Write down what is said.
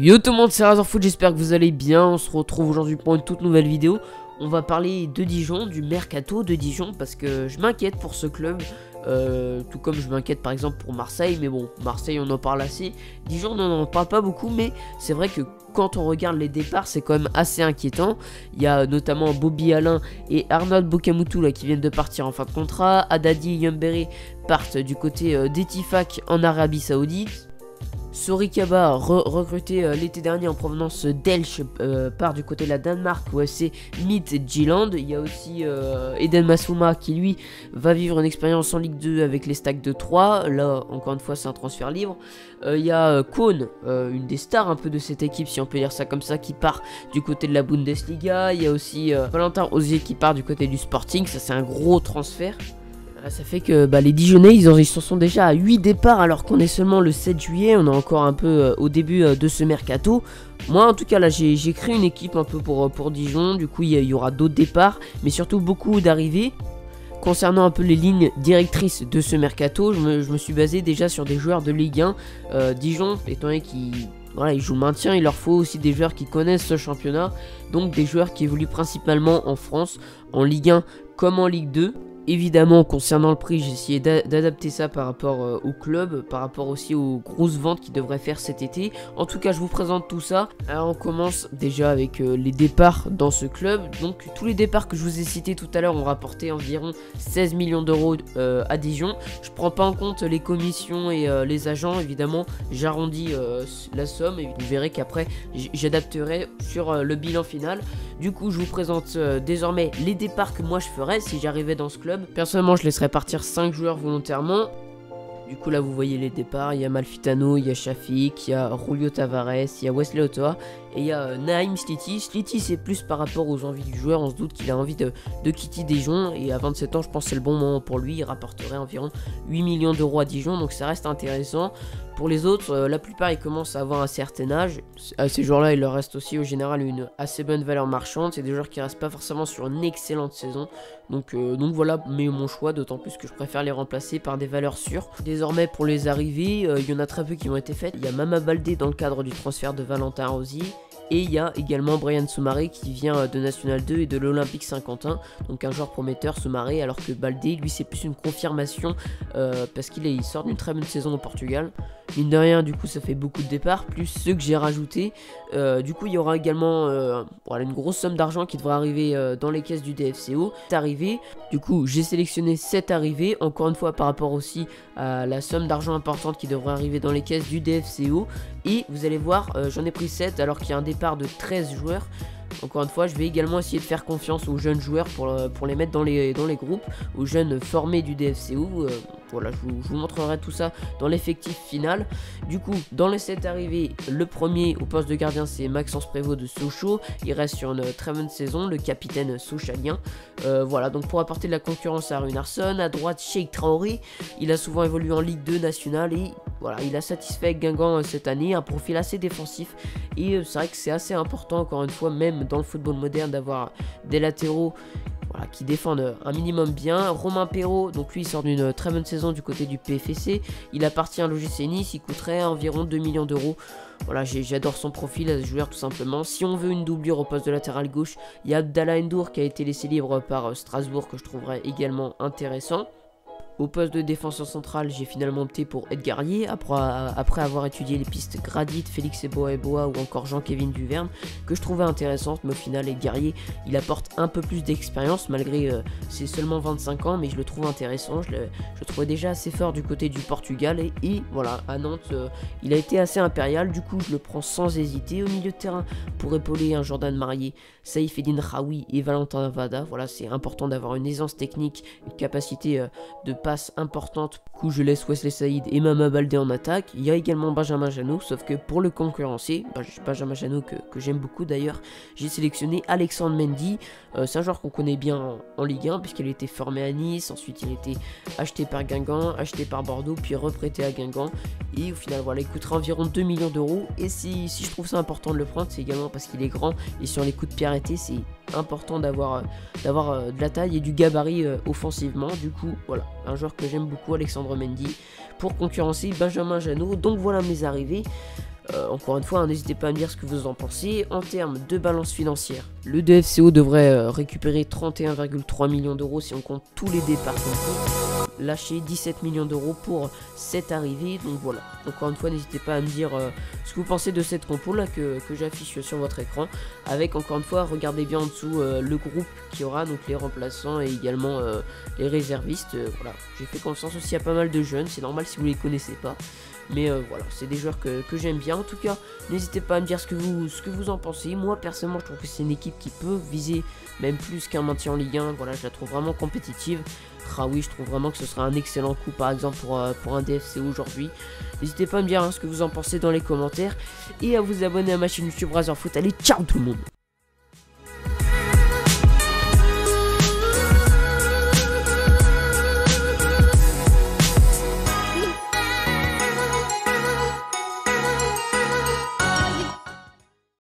Yo tout le monde, c'est Razorfoot, j'espère que vous allez bien. On se retrouve aujourd'hui pour une toute nouvelle vidéo. On va parler de Dijon, du mercato de Dijon, parce que je m'inquiète pour ce club, tout comme je m'inquiète par exemple pour Marseille. Mais bon, Marseille on en parle assez, Dijon on n'en parle pas beaucoup, mais c'est vrai que quand on regarde les départs c'est quand même assez inquiétant. Il y a notamment Bobby Alain et Arnold Bokamoutou là, qui viennent de partir en fin de contrat. Haddadi et Yumbere partent du côté d'Etifak en Arabie Saoudite. Sorikaba, recruté l'été dernier en provenance d'Elche, part du côté de la Danemark au FC Midtjylland. Il y a aussi Eden Massouma qui lui va vivre une expérience en Ligue 2 avec les Stacks de 3. Là encore une fois c'est un transfert libre. Il y a Kohn, une des stars un peu de cette équipe si on peut dire ça comme ça, qui part du côté de la Bundesliga. Il y a aussi Valentin Osier qui part du côté du Sporting. Ça c'est un gros transfert. Ça fait que les Dijonnais ils en sont déjà à 8 départs alors qu'on est seulement le 7 juillet. On est encore un peu au début de ce mercato. Moi en tout cas là j'ai créé une équipe un peu pour Dijon. Du coup il y aura d'autres départs mais surtout beaucoup d'arrivées. Concernant un peu les lignes directrices de ce mercato, je me suis basé déjà sur des joueurs de Ligue 1. Dijon étant donné qu'ils jouent le maintien, il leur faut aussi des joueurs qui connaissent ce championnat. Donc des joueurs qui évoluent principalement en France, en Ligue 1 comme en Ligue 2. Évidemment, concernant le prix, j'ai essayé d'adapter ça par rapport au club, par rapport aussi aux grosses ventes qu'ils devraient faire cet été. En tout cas, je vous présente tout ça. Alors, on commence déjà avec les départs dans ce club. Donc, tous les départs que je vous ai cités tout à l'heure ont rapporté environ 16 millions d'euros à Dijon. Je prends pas en compte les commissions et les agents, évidemment. J'arrondis la somme et vous verrez qu'après, j'adapterai sur le bilan final. Du coup, je vous présente désormais les départs que moi je ferais si j'arrivais dans ce club. Personnellement, je laisserais partir 5 joueurs volontairement. Du coup, là, vous voyez les départs. Il y a Malfitano, il y a Shafik, il y a Julio Tavares, il y a Wesley Otoa et il y a Naïm Sliti. Sliti, c'est plus par rapport aux envies du joueur. On se doute qu'il a envie de quitter Dijon. Et à 27 ans, je pense que c'est le bon moment pour lui. Il rapporterait environ 8 millions d'euros à Dijon. Donc, ça reste intéressant. Pour les autres, la plupart, ils commencent à avoir un certain âge. À ces joueurs-là, il leur reste aussi, au général, une assez bonne valeur marchande. C'est des joueurs qui restent pas forcément sur une excellente saison. Donc voilà, mais mon choix, d'autant plus que je préfère les remplacer par des valeurs sûres. Désormais, pour les arrivées, il y en a très peu qui ont été faites. Il y a Mama Baldé dans le cadre du transfert de Valentin Rosier. Et il y a également Brian Soumaré qui vient de National 2 et de l'Olympique Saint-Quentin. Donc un joueur prometteur, Soumaré, alors que Baldé, lui, c'est plus une confirmation parce qu'il sort d'une très bonne saison au Portugal. Mine de rien, du coup, ça fait beaucoup de départs, plus ceux que j'ai rajoutés. Du coup, il y aura également une grosse somme d'argent qui devra arriver dans les caisses du DFCO. C'est arrivé. Du coup, j'ai sélectionné 7 arrivées. Encore une fois, par rapport aussi à la somme d'argent importante qui devrait arriver dans les caisses du DFCO. Et vous allez voir, j'en ai pris 7 alors qu'il y a un départ de 13 joueurs. Encore une fois, je vais également essayer de faire confiance aux jeunes joueurs pour les mettre dans les groupes, aux jeunes formés du DFCO. Voilà, je vous montrerai tout ça dans l'effectif final. Du coup, dans les 7 arrivées, le premier au poste de gardien, c'est Maxence Prévost de Sochaux. Il reste sur une très bonne saison, le capitaine sochalien. Voilà, donc pour apporter de la concurrence à Runarsson. À droite, Cheikh Traoré. Il a souvent évolué en Ligue 2 nationale et voilà, il a satisfait avec Guingamp cette année. Un profil assez défensif. Et c'est vrai que c'est assez important, encore une fois, même dans le football moderne, d'avoir des latéraux qui défendent un minimum bien. Romain Perrault, donc lui il sort d'une très bonne saison du côté du PFC. Il appartient à l'OGC Nice, il coûterait environ 2 millions d'euros. Voilà, j'adore son profil à ce joueur tout simplement. Si on veut une doublure au poste de latéral gauche, il y a Abdallah Ndour qui a été laissé libre par Strasbourg que je trouverais également intéressant. Au poste de défenseur central, j'ai finalement opté pour Edgarié, après avoir étudié les pistes Gradit, Félix Eboa ou encore Jean-Kévin Duverne, que je trouvais intéressantes, mais au final, Edgarié, il apporte un peu plus d'expérience, malgré c'est seulement 25 ans, mais je le trouve intéressant, je le trouvais déjà assez fort du côté du Portugal, et voilà, à Nantes, il a été assez impérial, du coup, je le prends sans hésiter. Au milieu de terrain, pour épauler un Jordan Marié, Saïf Eddine Raoui et Valentin Vada, voilà, c'est important d'avoir une aisance technique, une capacité de passe importante. Du coup, je laisse Wesley Saïd et Mama Baldé en attaque. Il y a également Benjamin Janot, sauf que pour le concurrencer, Benjamin Janot que j'aime beaucoup d'ailleurs, j'ai sélectionné Alexandre Mendy. C'est un joueur qu'on connaît bien en Ligue 1 puisqu'il a été formé à Nice, ensuite il a été acheté par Guingamp, acheté par Bordeaux, puis reprêté à Guingamp. Et au final, voilà, il coûtera environ 2 millions d'euros. Et si je trouve ça important de le prendre, c'est également parce qu'il est grand et sur les coups de pied arrêtés, c'est important d'avoir de la taille et du gabarit offensivement. Du coup, voilà, un joueur que j'aime beaucoup, Alexandre Mendy, pour concurrencer Benjamin Janot. Donc voilà mes arrivées. Encore une fois, hein, n'hésitez pas à me dire ce que vous en pensez. En termes de balance financière, le DFCO devrait récupérer 31,3 millions d'euros si on compte tous les départs compris. Lâcher 17 millions d'euros pour cette arrivée. Donc voilà, encore une fois, n'hésitez pas à me dire ce que vous pensez de cette compo là que j'affiche sur votre écran. Avec, encore une fois, regardez bien en dessous le groupe qu'il y aura, donc les remplaçants et également les réservistes. Voilà, j'ai fait confiance aussi à pas mal de jeunes, c'est normal si vous les connaissez pas. Mais voilà, c'est des joueurs que j'aime bien. En tout cas, n'hésitez pas à me dire ce que vous en pensez. Moi, personnellement, je trouve que c'est une équipe qui peut viser même plus qu'un maintien en Ligue 1. Voilà, je la trouve vraiment compétitive. Ah oui, je trouve vraiment que ce sera un excellent coup, par exemple, pour un DFCO aujourd'hui. N'hésitez pas à me dire ce que vous en pensez dans les commentaires. Et à vous abonner à ma chaîne YouTube Razorfoot. Allez, ciao tout le monde!